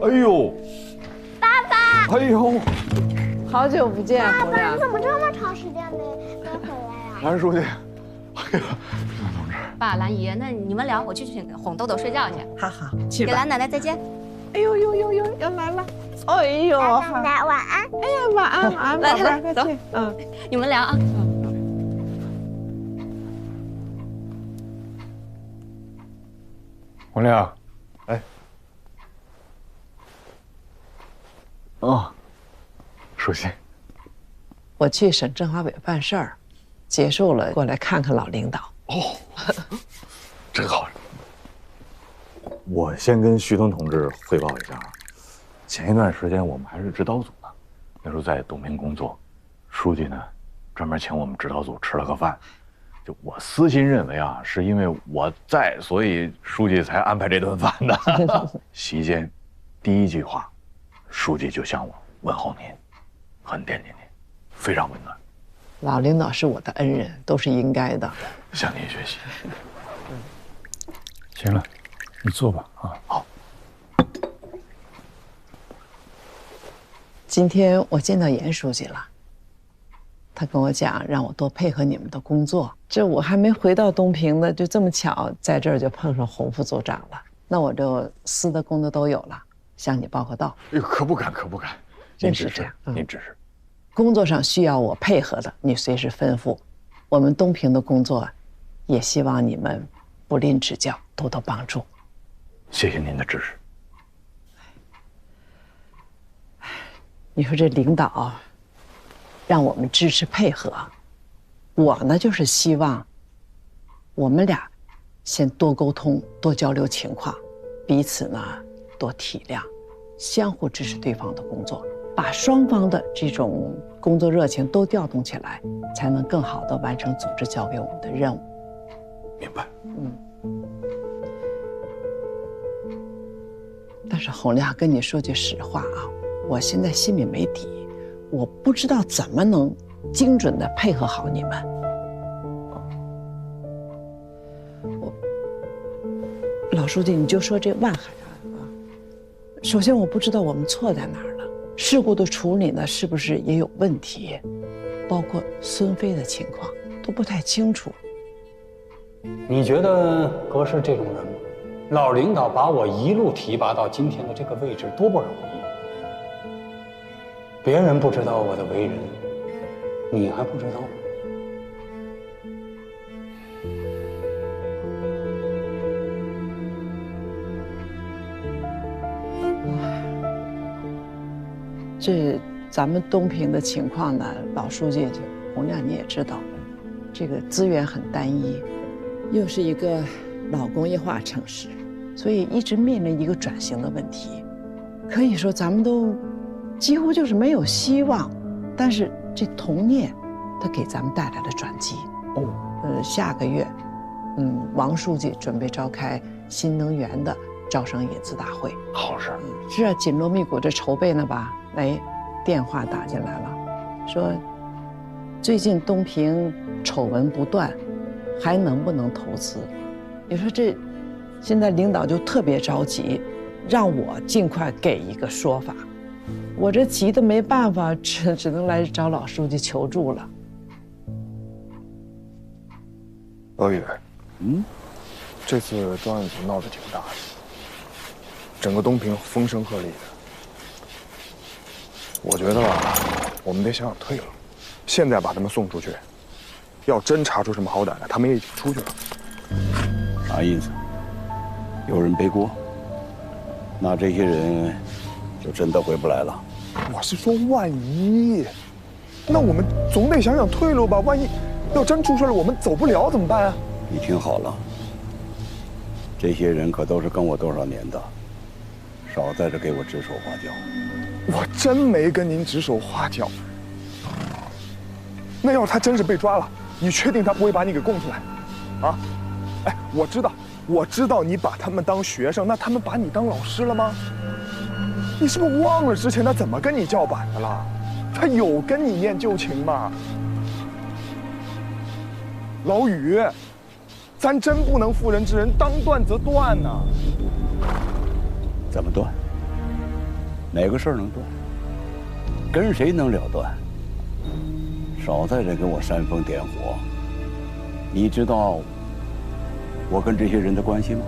Speaker 2: 哎呦，
Speaker 21: 爸爸！
Speaker 2: 哎呦，
Speaker 14: 好久不见，
Speaker 21: 爸爸，
Speaker 14: 洪亮
Speaker 21: 你怎么这么长时间没回来呀？
Speaker 2: 蓝书记，
Speaker 8: 爸，兰姨，那你们俩我去哄豆豆睡觉去。
Speaker 14: 好好，
Speaker 8: 给兰奶奶再见。
Speaker 14: 哎呦呦呦呦，要来了！哎呦，
Speaker 21: 奶奶晚安。
Speaker 14: 哎呀，晚安晚安，宝贝儿，
Speaker 8: 走。
Speaker 14: 嗯，
Speaker 8: 你们聊啊。
Speaker 2: 洪亮，哎，哦，书记，
Speaker 14: 我去省政法委办事儿，结束了过来看看老领导。
Speaker 2: 哦，真好。我先跟徐东同志汇报一下，前一段时间我们还是指导组呢，那时候在东平工作，书记呢专门请我们指导组吃了个饭。就我私心认为啊，是因为我在，所以书记才安排这顿饭的。席间，第一句话，书记就向我问候您，很惦记您，非常温暖。
Speaker 14: 老领导是我的恩人，都是应该的。
Speaker 2: 向您学习。
Speaker 10: 行了，你坐吧啊。
Speaker 2: 好。
Speaker 14: 今天我见到严书记了。他跟我讲，让我多配合你们的工作。这我还没回到东平呢，就这么巧在这儿就碰上洪副组长了。那我这私的公的都有了，向你报个到。
Speaker 2: 哎呦，可不敢，可不敢。
Speaker 14: 真是这样，
Speaker 2: 您指示。
Speaker 14: 工作上需要我配合的，你随时吩咐。我们东平的工作，也希望你们不吝指教，多多帮助。
Speaker 2: 谢谢您的指示。
Speaker 14: 你说这领导让我们支持配合，我呢就是希望我们俩先多沟通、多交流情况，彼此呢多体谅，相互支持对方的工作，把双方的这种工作热情都调动起来，才能更好地完成组织交给我们的任务。
Speaker 2: 明白。
Speaker 14: 但是洪亮，跟你说句实话啊，我现在心里没底。我不知道怎么能精准地配合好你们。老书记，你就说这万海案啊，首先我不知道我们错在哪儿了，事故的处理呢是不是也有问题，包括孙飞的情况都不太清楚。
Speaker 5: 你觉得哥是这种人吗？老领导把我一路提拔到今天的这个位置，多不容易。别人不知道我的为人，你还不知道吗？
Speaker 14: 这咱们东平的情况呢，老书记洪亮你也知道，这个资源很单一，又是一个老工业化城市，所以一直面临一个转型的问题。可以说咱们都几乎就是没有希望，但是这同念，它给咱们带来了转机。下个月，王书记准备召开新能源的招商引资大会。
Speaker 2: 好事。
Speaker 14: 是啊，紧锣密鼓这筹备呢吧？哎，电话打进来了，说最近东平丑闻不断，还能不能投资？你说这，现在领导就特别着急，让我尽快给一个说法。我这急得没办法，只能来找老书记求助了。
Speaker 1: 老宇，这次专案组闹得挺大的，整个东平风声鹤唳的。我觉得吧，我们得想想退了，现在把他们送出去，要真查出什么好歹来，他们也已经出去了。
Speaker 6: 啥意思？有人背锅，那这些人就真的回不来了。
Speaker 1: 我是说万一，那我们总得想想退路吧。万一要真出事了，我们走不了怎么办啊？
Speaker 6: 你听好了，这些人可都是跟我多少年的，少在这给我指手画脚。
Speaker 1: 我真没跟您指手画脚。那要是他真是被抓了，你确定他不会把你给供出来？啊？哎，我知道你把他们当学生，那他们把你当老师了吗？你是不是忘了之前他怎么跟你叫板的了？他有跟你念旧情吗？老宇，咱真不能妇人之仁，当断则断呐。
Speaker 6: 怎么断？哪个事儿能断？跟谁能了断？少在这给我煽风点火。你知道我跟这些人的关系吗？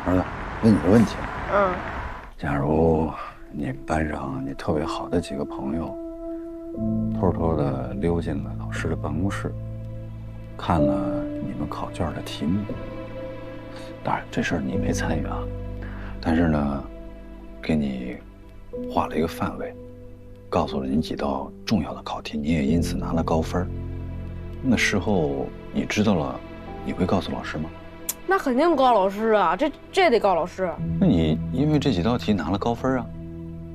Speaker 6: 儿子，问你个问题。假如你班上你特别好的几个朋友，偷偷的溜进了老师的办公室，看了你们考卷的题目。当然，这事儿你没参与啊，但是呢，给你画了一个范围，告诉了你几道重要的考题，你也因此拿了高分。那事后你知道了，你会告诉老师吗？
Speaker 12: 那肯定告老师啊，这得告老师。
Speaker 6: 那你因为这几道题拿了高分啊？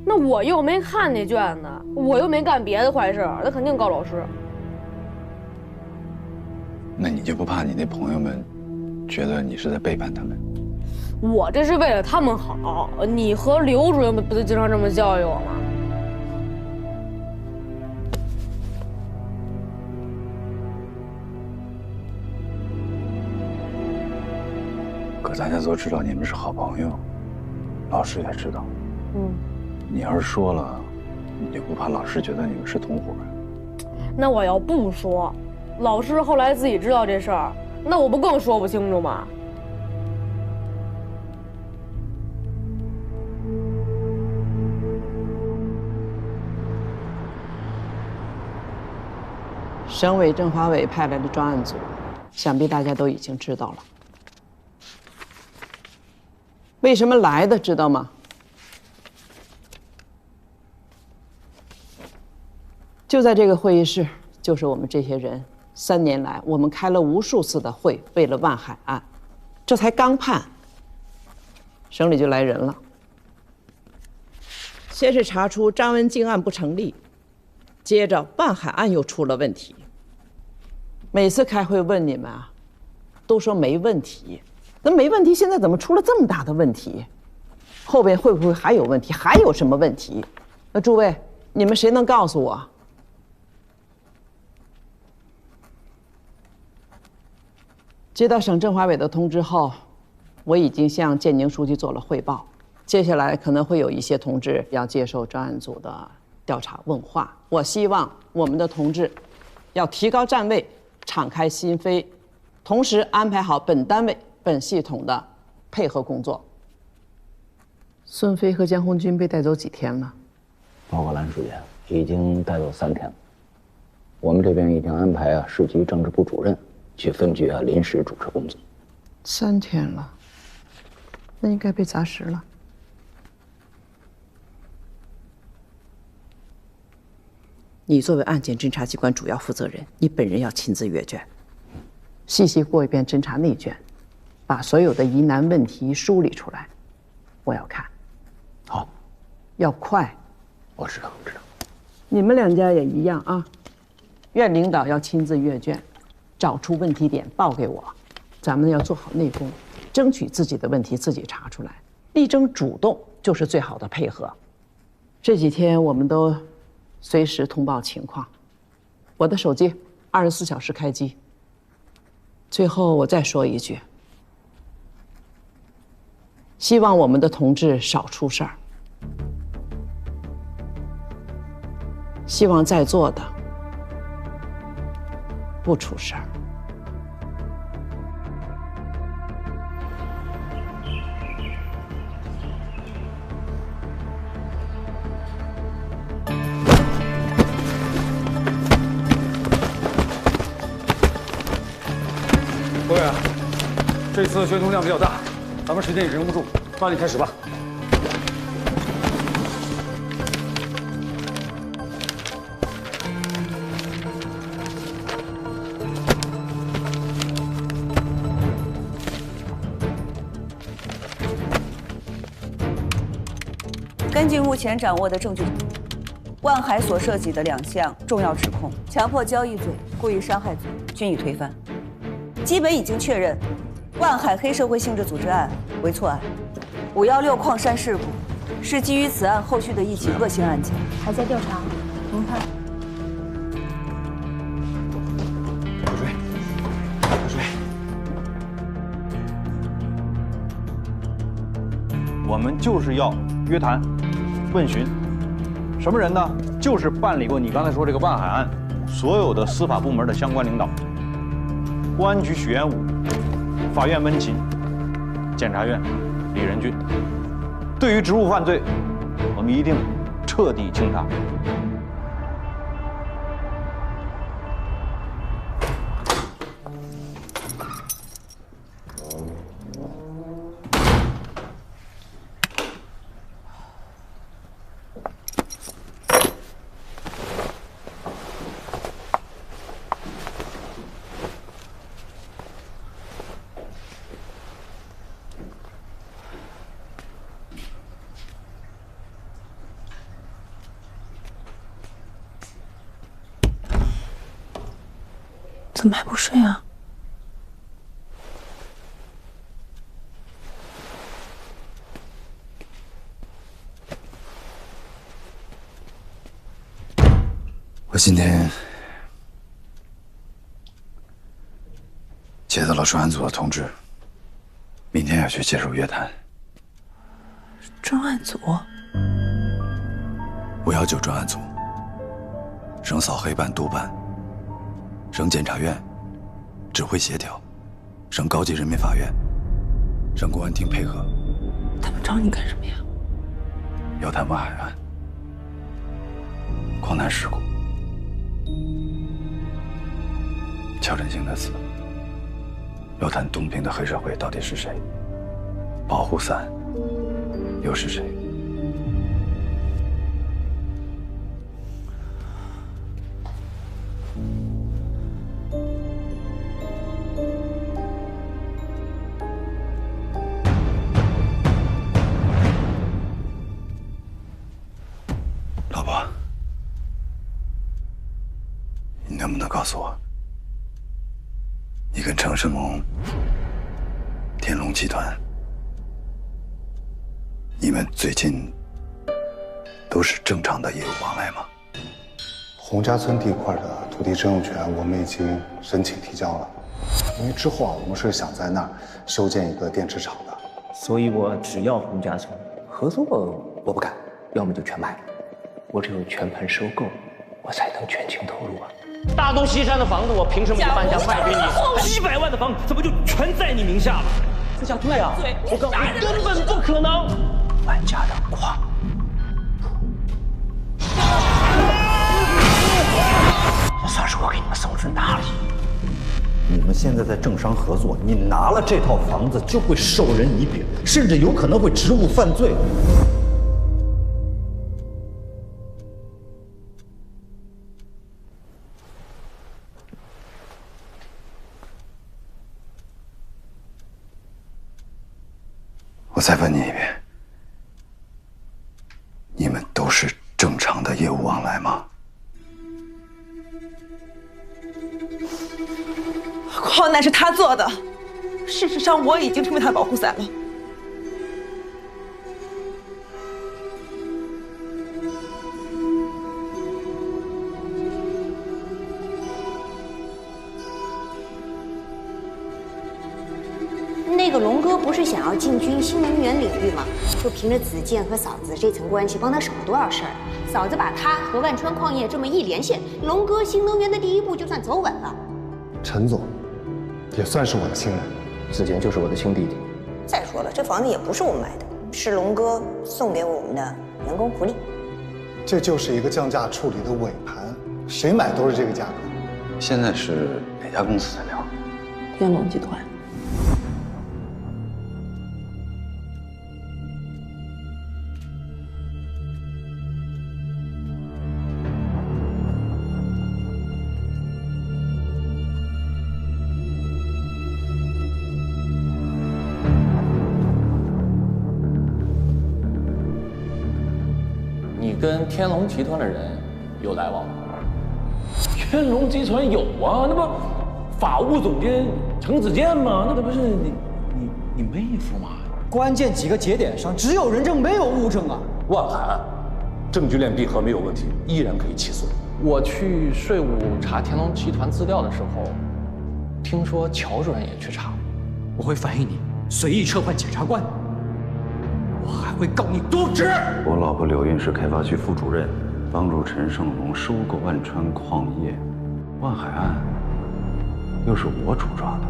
Speaker 12: 那我又没看那卷子，我又没干别的坏事，那肯定告老师。
Speaker 6: 那你就不怕你那朋友们觉得你是在背叛他们？
Speaker 12: 我这是为了他们好，你和刘主任不就经常这么教育我吗？
Speaker 6: 可大家都知道你们是好朋友，老师也知道。你要是说了，你就不怕老师觉得你们是同伙？
Speaker 12: 那我要不说，老师后来自己知道这事儿，那我不更说不清楚吗？
Speaker 14: 省委政法委派来的专案组，想必大家都已经知道了。为什么来的，知道吗？就在这个会议室，就是我们这些人3年来，我们开了无数次的会，为了万海案，这才刚判，省里就来人了。先是查出张文静案不成立，接着万海案又出了问题。每次开会问你们啊，都说没问题，那没问题，现在怎么出了这么大的问题？后边会不会还有问题？还有什么问题？那诸位，你们谁能告诉我？接到省政法委的通知后，我已经向建宁书记做了汇报。接下来可能会有一些同志要接受专案组的调查问话。我希望我们的同志要提高站位，敞开心扉，同时安排好本单位、本系统的配合工作。孙飞和江红军被带走几天了？
Speaker 13: 报告蓝书记，已经带走3天了。我们这边已经安排市局政治部主任去分局临时主持工作。
Speaker 14: 3天了，那应该被砸实了。你作为案件侦查机关主要负责人，你本人要亲自阅卷，细细过一遍侦查内卷，把所有的疑难问题梳理出来，我要看。
Speaker 13: 好，
Speaker 14: 要快。
Speaker 13: 我知道。
Speaker 14: 你们2家也一样啊，院领导要亲自阅卷，找出问题点报给我，咱们要做好内功，争取自己的问题自己查出来，力争主动就是最好的配合。这几天我们都随时通报情况。我的手机24小时开机。最后我再说一句，希望我们的同志少出事儿，希望在座的不出事儿。
Speaker 6: 各位，这次宣通量比较大，咱们时间也忍不住，抓紧开始吧。
Speaker 15: 根据目前掌握的证据，万海所涉及的2项重要指控——强迫交易罪、故意伤害罪，均已推翻。基本已经确认，万海黑社会性质组织案为错案，516矿山事故是基于此案后续的一起恶性案件，
Speaker 16: 还在调查。您看，
Speaker 2: 我们就是要约谈、问询，什么人呢？就是办理过你刚才说这个万海案所有的司法部门的相关领导。公安局许元武，法院温琴，检察院李仁俊。对于职务犯罪，我们一定彻底清查。
Speaker 17: 怎么还不睡啊？
Speaker 19: 我今天接到了专案组的通知，明天要去接受约谈。
Speaker 17: 专案组
Speaker 19: 519专案组，省扫黑办、督办。省检察院指挥协调，省高级人民法院、省公安厅配合。
Speaker 17: 他们找你干什么呀？
Speaker 19: 要谈万海案、矿难事故。乔振兴的死，要谈东平的黑社会到底是谁，保护伞又是谁？老婆，你能不能告诉我，你跟程世萌、天龙集团，你们最近都是正常的业务往来吗？
Speaker 18: 洪家村地块的土地征用权，我们已经申请提交了。因为之后我们是想在那儿修建一个电池厂的，
Speaker 3: 所以我只要洪家村，合作我不干，要么就全卖。我只有全盘收购，我才能全情投入啊！大东西山的房子，我凭什么就搬家卖给你？几百万的房子，怎么就全在你名下了？这下对啊！我告诉你，根本不可能！万家的矿。这算是我给你们送份大礼。
Speaker 11: 你们现在在政商合作，你拿了这套房子就会授人以柄，甚至有可能会职务犯罪。
Speaker 19: 我再问你一遍，你们都是正常的业务往来吗？
Speaker 23: 矿难是他做的，事实上我已经成为他的保护伞了。
Speaker 9: 那个龙哥不是想要进军新能源领域吗？就凭着子健和嫂子这层关系，帮他省了多少事儿？嫂子把他和万川矿业这么一连线，龙哥新能源的第一步就算走稳了。
Speaker 18: 陈总，也算是我的亲人，
Speaker 3: 子健就是我的亲弟弟。
Speaker 9: 再说了，这房子也不是我们买的，是龙哥送给我们的员工福利。
Speaker 18: 这就是一个降价处理的尾盘，谁买都是这个价格。
Speaker 19: 现在是哪家公司在聊？
Speaker 21: 天龙集团。
Speaker 13: 你跟天龙集团的人有来往吗？
Speaker 3: 天龙集团有啊，那不法务总监程子健吗？那不是你妹夫吗？
Speaker 20: 关键几个节点上只有人证没有物证啊！
Speaker 3: 万海案，证据链闭合没有问题，依然可以起诉。
Speaker 13: 我去税务查天龙集团资料的时候，听说乔主任也去查。
Speaker 20: 我会反映你随意撤换检察官，我还会告你渎职。
Speaker 19: 我老婆刘韵是开发区副主任，帮助陈胜龙收购万川矿业，万海案又是我主抓的，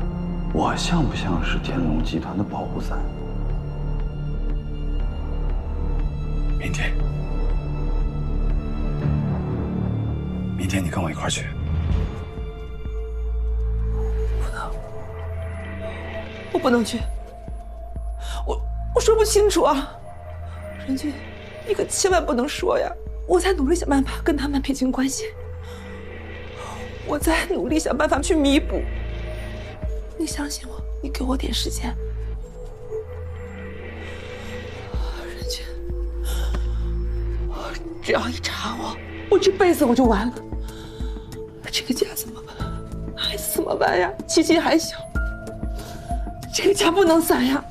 Speaker 19: 我像不像是天龙集团的保护伞？明天你跟我一块儿去。
Speaker 23: 我不能去，我说不清楚啊，任俊，你可千万不能说呀！我在努力想办法跟他们撇清关系，我在努力想办法去弥补。你相信我，你给我点时间。任俊，只要一查我这辈子我就完了。这个家怎么办？孩子怎么办呀？琪琪还小，这个家不能散呀！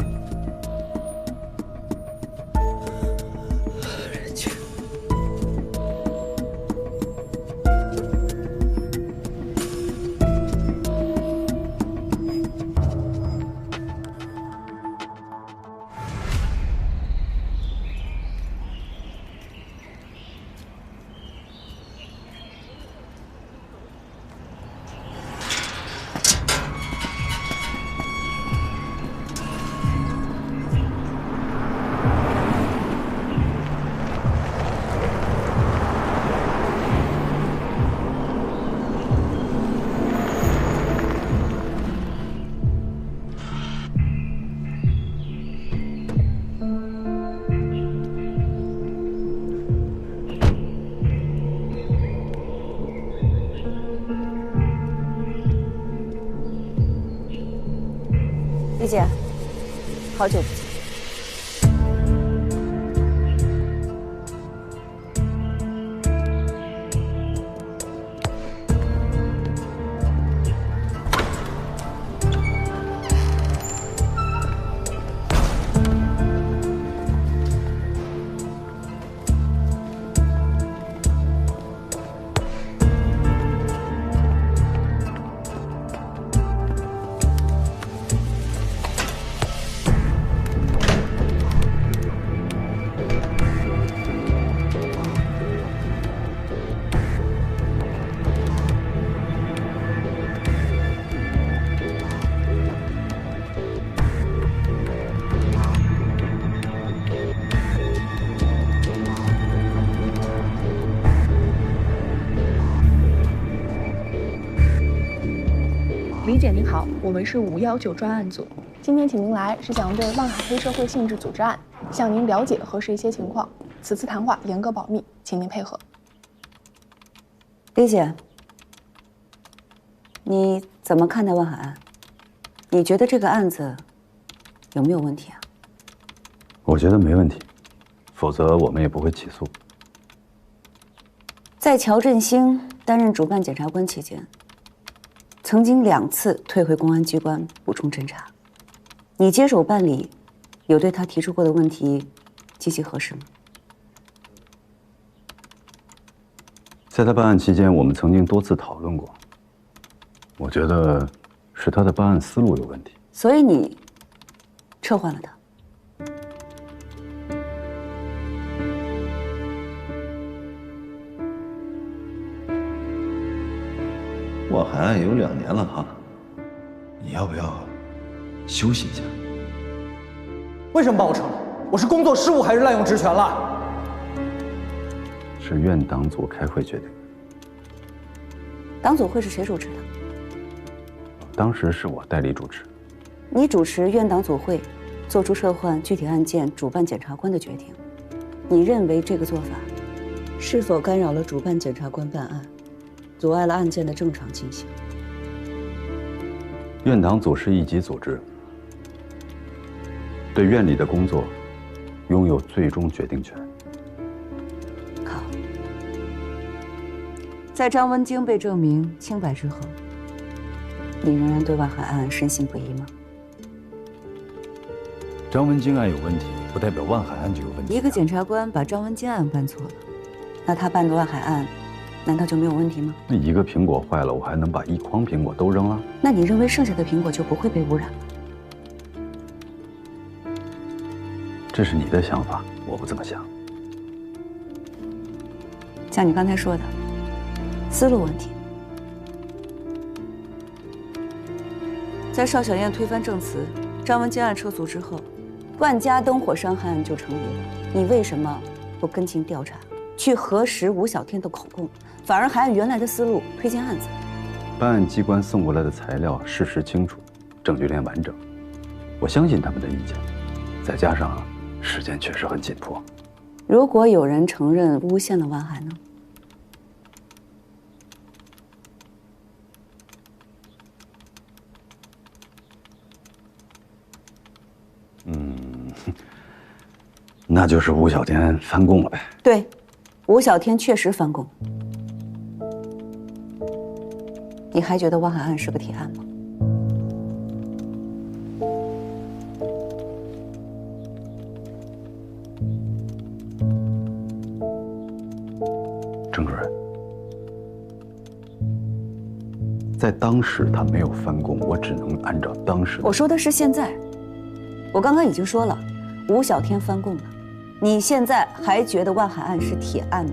Speaker 23: 任俊，
Speaker 15: 李姐，好久不见。
Speaker 17: 李姐您好，我们是519专案组，今天请您来是想对万海黑社会性质组织案向您了解核实一些情况，此次谈话严格保密，请您配合。
Speaker 15: 李姐，你怎么看待万海案？你觉得这个案子有没有问题啊？
Speaker 19: 我觉得没问题，否则我们也不会起诉。
Speaker 15: 在乔振兴担任主办检察官期间，曾经2次退回公安机关补充侦查，你接手办理，有对他提出过的问题积极核实吗？
Speaker 19: 在他办案期间，我们曾经多次讨论过。我觉得是他的办案思路有问题。
Speaker 15: 所以你撤换了他。
Speaker 19: 万海案有2年了哈，你要不要休息一下？
Speaker 20: 为什么把我撤了？我是工作失误还是滥用职权了？
Speaker 19: 是院党组开会决定。
Speaker 15: 党组会是谁主持的？
Speaker 19: 当时是我代理主持。
Speaker 15: 你主持院党组会，做出撤换具体案件主办检察官的决定。你认为这个做法是否干扰了主办检察官办案，阻碍了案件的正常进行？
Speaker 19: 院党组是一级组织，对院里的工作拥有最终决定权。
Speaker 15: 好，在张文京被证明清白之后，你仍然对万海案深信不疑吗？
Speaker 19: 张文京案有问题，不代表万海案就有问题。
Speaker 15: 一个检察官把张文京案办错了，那他办的万海案难道就没有问题吗？
Speaker 19: 那一个苹果坏了，我还能把1筐苹果都扔了？
Speaker 15: 那你认为剩下的苹果就不会被污染吗？
Speaker 19: 这是你的想法，我不这么想。
Speaker 15: 像你刚才说的，思路问题。在邵小燕推翻证词、张文京案撤诉之后，万家灯火伤害案就成立了。你为什么不跟进调查，去核实吴小天的口供，反而还按原来的思路推进案子？
Speaker 19: 办案机关送过来的材料事实清楚，证据链完整，我相信他们的意见。再加上时间确实很紧迫。
Speaker 15: 如果有人承认诬陷了万海呢？
Speaker 19: 那就是吴小天翻供了呗。
Speaker 15: 对，吴小天确实翻供。你还觉得万海案是个铁案吗？
Speaker 19: 郑主任，在当时他没有翻供，我只能按照当时的。
Speaker 15: 我说的是现在。我刚刚已经说了，吴小天翻供了，你现在还觉得万海案是铁案吗？